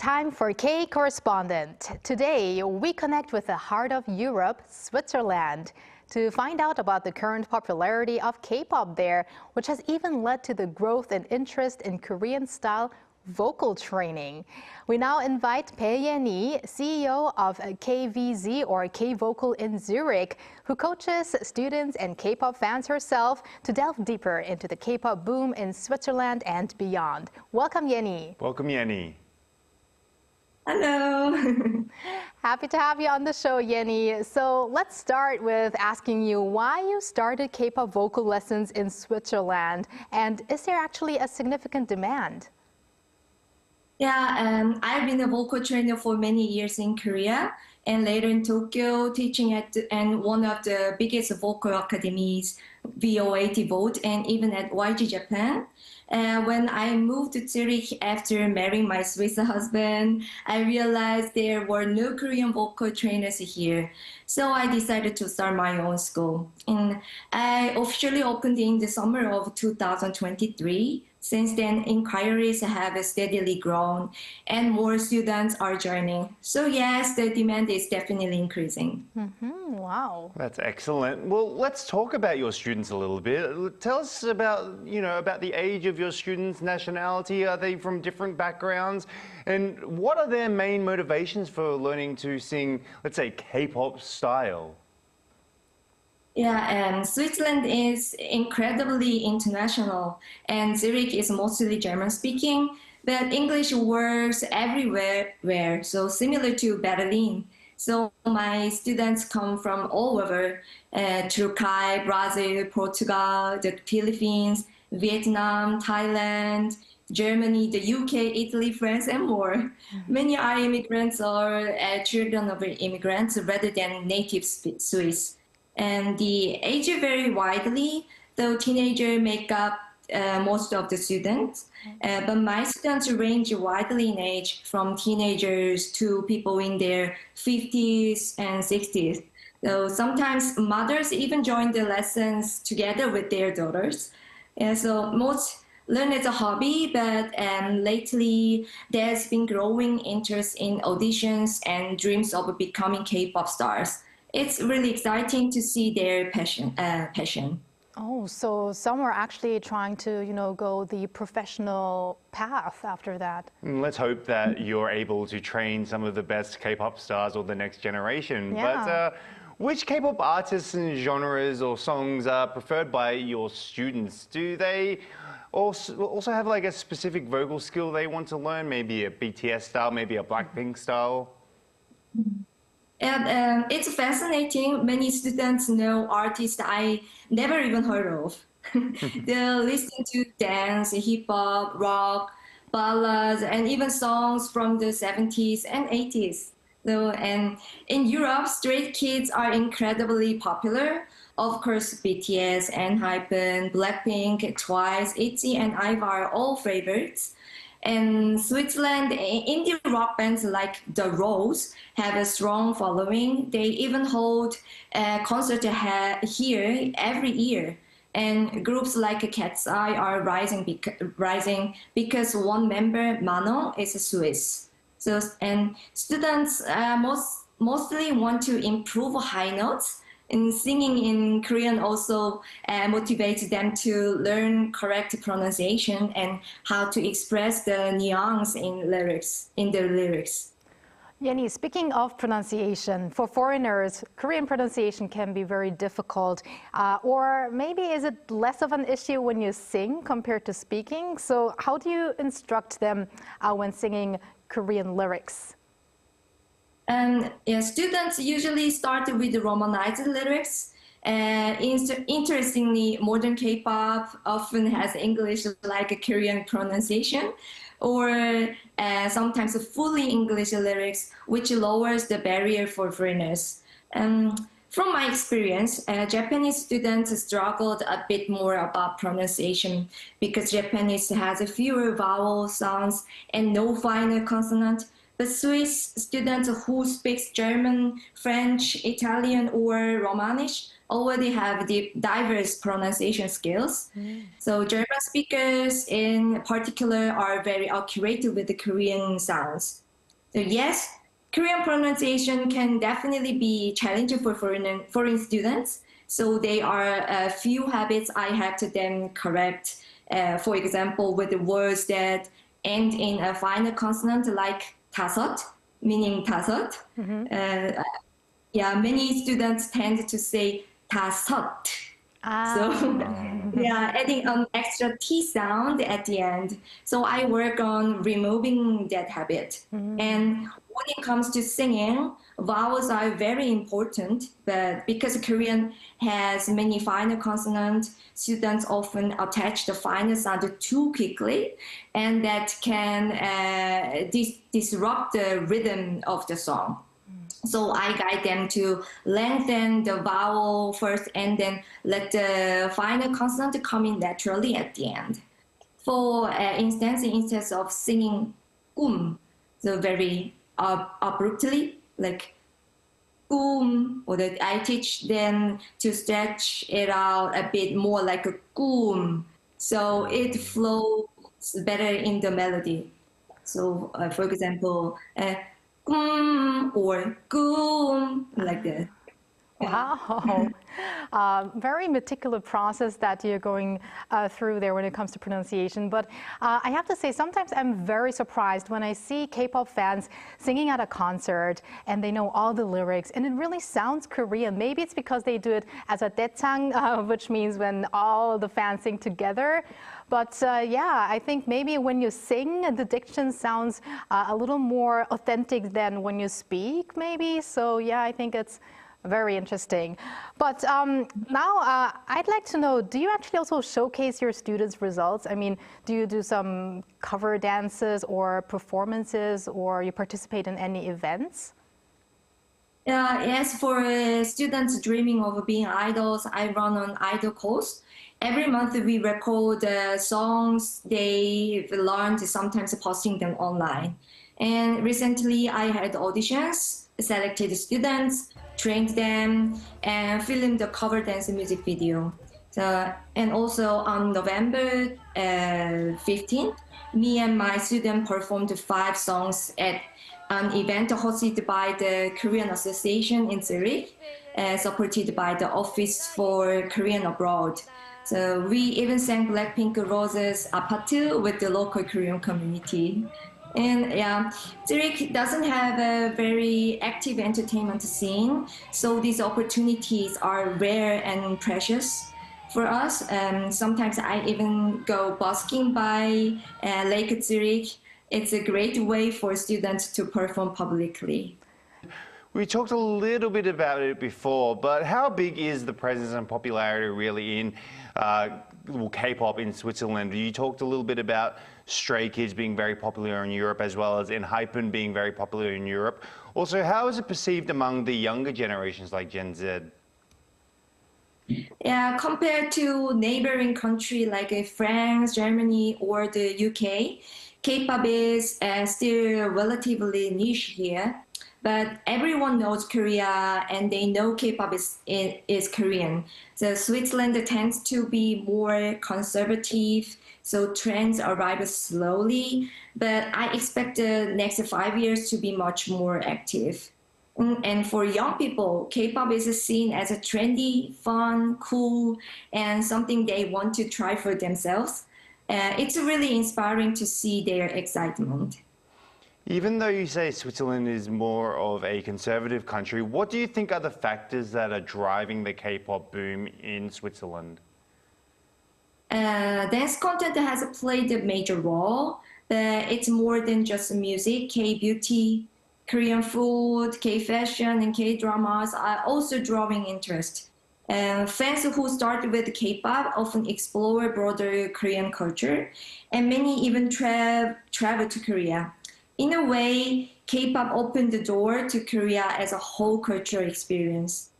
time for K-Correspondent. Today, we connect with the heart of Europe, Switzerland, to find out about the current popularity of K-pop there, which has even led to the growth and interest in Korean-style vocal training. We now invite Bae Yeni, CEO of KVZ or K-Vocal in Zurich, who coaches students and K-pop fans herself to delve deeper into the K-pop boom in Switzerland and beyond. Welcome, Yeni. Welcome, Yeni. Hello. Happy to have you on the show, Yeni. So let's start with asking you why you started K-pop vocal lessons in Switzerland, and is there actually a significant demand? Yeah, I've been a vocal trainer for many years in Korea and later in Tokyo, teaching at one of the biggest vocal academies, VO80 Volt, and even at YG Japan. When I moved to Zurich after marrying my Swiss husband, I realized there were no Korean vocal trainers here. So I decided to start my own school. And I officially opened in the summer of 2023. Since then, inquiries have steadily grown and more students are joining. So yes, the demand is definitely increasing. Wow. That's excellent. Well, let's talk about your students a little bit. Tell us about the age of your students, nationality. Are they from different backgrounds? And what are their main motivations for learning to sing, let's say, K-pop style? Yeah, Switzerland is incredibly international, and Zurich is mostly German-speaking, but English works everywhere, so similar to Berlin. So my students come from all over, Turkey, Brazil, Portugal, the Philippines, Vietnam, Thailand, Germany, the UK, Italy, France, and more. Many are immigrants or children of immigrants rather than native Swiss. And the age vary widely, though teenagers make up most of the students. But my students range widely in age, from teenagers to people in their 50s and 60s. So sometimes mothers even join the lessons together with their daughters. And so most learn as a hobby, but lately there's been growing interest in auditions and dreams of becoming K-pop stars. It's really exciting to see their passion. Oh, so some are actually trying to, go the professional path after that. Let's hope that you're able to train some of the best K-pop stars or the next generation. Yeah. But which K-pop artists and genres or songs are preferred by your students? Do they also have like a specific vocal skill they want to learn? Maybe a BTS style, maybe a Blackpink style? And it's fascinating. Many students know artists I never even heard of. They'll listen to dance, hip hop, rock, ballads, and even songs from the 70s and 80s. So, and in Europe, Stray Kids are incredibly popular. Of course, BTS, ENHYPEN, Blackpink, Twice, ITZY, and IVE are all favorites. In Switzerland, indie rock bands like The Rose have a strong following. They even hold a concert here every year. And groups like Cat's Eye are rising because one member, Mano, is Swiss. So, and students mostly want to improve high notes. And singing in Korean also motivates them to learn correct pronunciation and how to express the nuance in their lyrics. Yeni, speaking of pronunciation, for foreigners, Korean pronunciation can be very difficult. Or maybe is it less of an issue when you sing compared to speaking? So how do you instruct them when singing Korean lyrics? Students usually start with the Romanized lyrics. Interestingly, modern K-pop often has English like a Korean pronunciation, or sometimes fully English lyrics, which lowers the barrier for foreigners. From my experience, Japanese students struggled a bit more about pronunciation because Japanese has fewer vowel sounds and no final consonant. But Swiss students who speak German, French, Italian, or Romanish already have diverse pronunciation skills. So German speakers in particular are very accurate with the Korean sounds. So yes, Korean pronunciation can definitely be challenging for foreign students. So there are a few habits I have to then correct. For example, with the words that end in a final consonant like 다섯, meaning 다섯. Yeah, many students tend to say 다섯. So yeah, adding an extra T sound at the end. So I work on removing that habit. And when it comes to singing, vowels are very important, but because Korean has many final consonants, students often attach the final sound too quickly, and that can disrupt the rhythm of the song. So I guide them to lengthen the vowel first and then let the final consonant come in naturally at the end. For instance, instead of singing so very abruptly, like or that I teach them to stretch it out a bit more like a so it flows better in the melody. So for example, or like that. Wow. Very meticulous process that you're going through there when it comes to pronunciation. But I have to say, sometimes I'm very surprised when I see K-pop fans singing at a concert and they know all the lyrics and it really sounds Korean. Maybe it's because they do it as a daechang, which means when all the fans sing together. But yeah, I think maybe when you sing, the diction sounds a little more authentic than when you speak, maybe. So yeah, I think it's very interesting. But now I'd like to know, do you actually also showcase your students' results? I mean, do you do some cover dances or performances, or you participate in any events? Yes, for students dreaming of being idols, I run an idol course. Every month we record songs they've learned, sometimes posting them online. And recently I had auditions, selected students, trained them, and filmed the cover dance music video. So, and also on November 15th, me and my student performed 5 songs at an event hosted by the Korean Association in Zürich, supported by the Office for Korean Abroad. So we even sang Blackpink Rose's 아파트 with the local Korean community. And yeah, Zurich doesn't have a very active entertainment scene, so these opportunities are rare and precious for us. Sometimes I even go busking by Lake Zurich. It's a great way for students to perform publicly. We talked a little bit about it before, but how big is the presence and popularity really in K-pop in Switzerland? You talked a little bit about Stray Kids being very popular in Europe, as well as ENHYPEN being very popular in Europe. Also, how is it perceived among the younger generations like Gen Z? Yeah, compared to neighboring countries like France, Germany, or the UK, K-pop is still relatively niche here. But everyone knows Korea and they know K-pop is Korean. So Switzerland tends to be more conservative, so trends arrive slowly. But I expect the next 5 years to be much more active. And for young people, K-pop is seen as a trendy, fun, cool, and something they want to try for themselves. It's really inspiring to see their excitement. Even though you say Switzerland is more of a conservative country, what do you think are the factors that are driving the K-pop boom in Switzerland? Dance content has played a major role, but it's more than just music. K-beauty, Korean food, K-fashion, and K-dramas are also drawing interest. Fans who start with K-pop often explore broader Korean culture, and many even travel to Korea. In a way, K-pop opened the door to Korea as a whole cultural experience.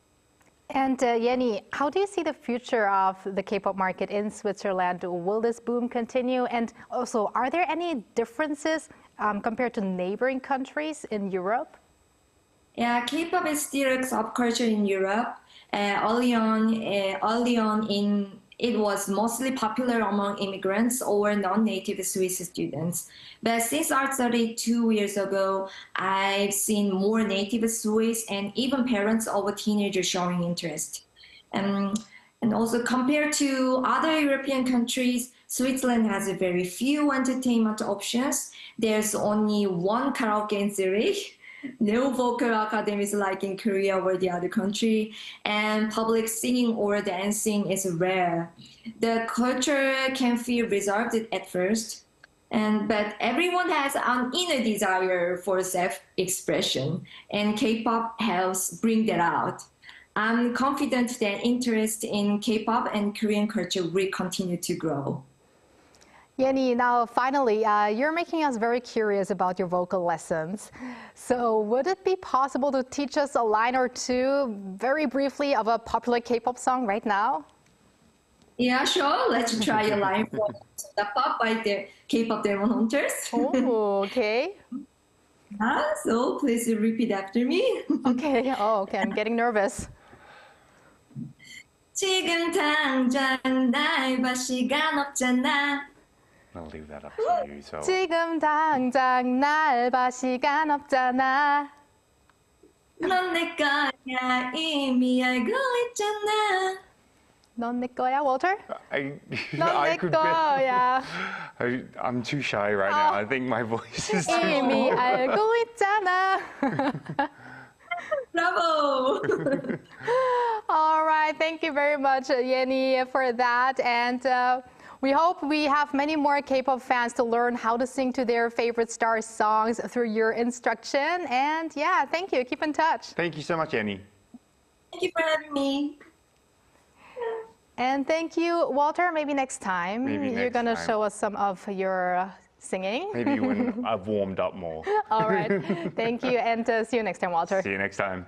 And Yeni, how do you see the future of the K-pop market in Switzerland? Will this boom continue? And also, are there any differences compared to neighboring countries in Europe? Yeah, K-pop is still a subculture in Europe. Early on in it was mostly popular among immigrants or non-native Swiss students. But since I started 2 years ago, I've seen more native Swiss and even parents of teenagers showing interest. And also compared to other European countries, Switzerland has very few entertainment options. There's only one karaoke in Zürich, no vocal academies like in Korea or the other country, and public singing or dancing is rare. The culture can feel reserved at first, but everyone has an inner desire for self-expression, and K-pop helps bring that out. I'm confident that interest in K-pop and Korean culture will continue to grow. Yeni, now finally, you're making us very curious about your vocal lessons. So would it be possible to teach us a line or two, very briefly, of a popular K-pop song right now? Yeah, sure. Let's try a line from the pop by the K-pop Demon Hunters. Oh, okay. So please repeat after me. Okay. Oh, okay. I'm getting nervous. 지금 당장 날 봐 시간 없잖아. I'll leave that up to you. So. 지금 당장 날 봐 시간 없잖아. 넌 내 거야 이미 알고 있잖아. 넌 내 거야, Walter? 넌 내 could 거야. I'm too shy right now. I think my voice is too 이미 low. 알고 있잖아. Bravo! All right, thank you very much, Yeni, for that. And we hope we have many more K-pop fans to learn how to sing to their favorite star songs through your instruction. And yeah, thank you. Keep in touch. Thank you so much, Yeni. Thank you for having me. And thank you, Walter. Maybe next time Maybe going to time. show us some of your singing. Maybe when I've warmed up more. All right. Thank you. And see you next time, Walter. See you next time.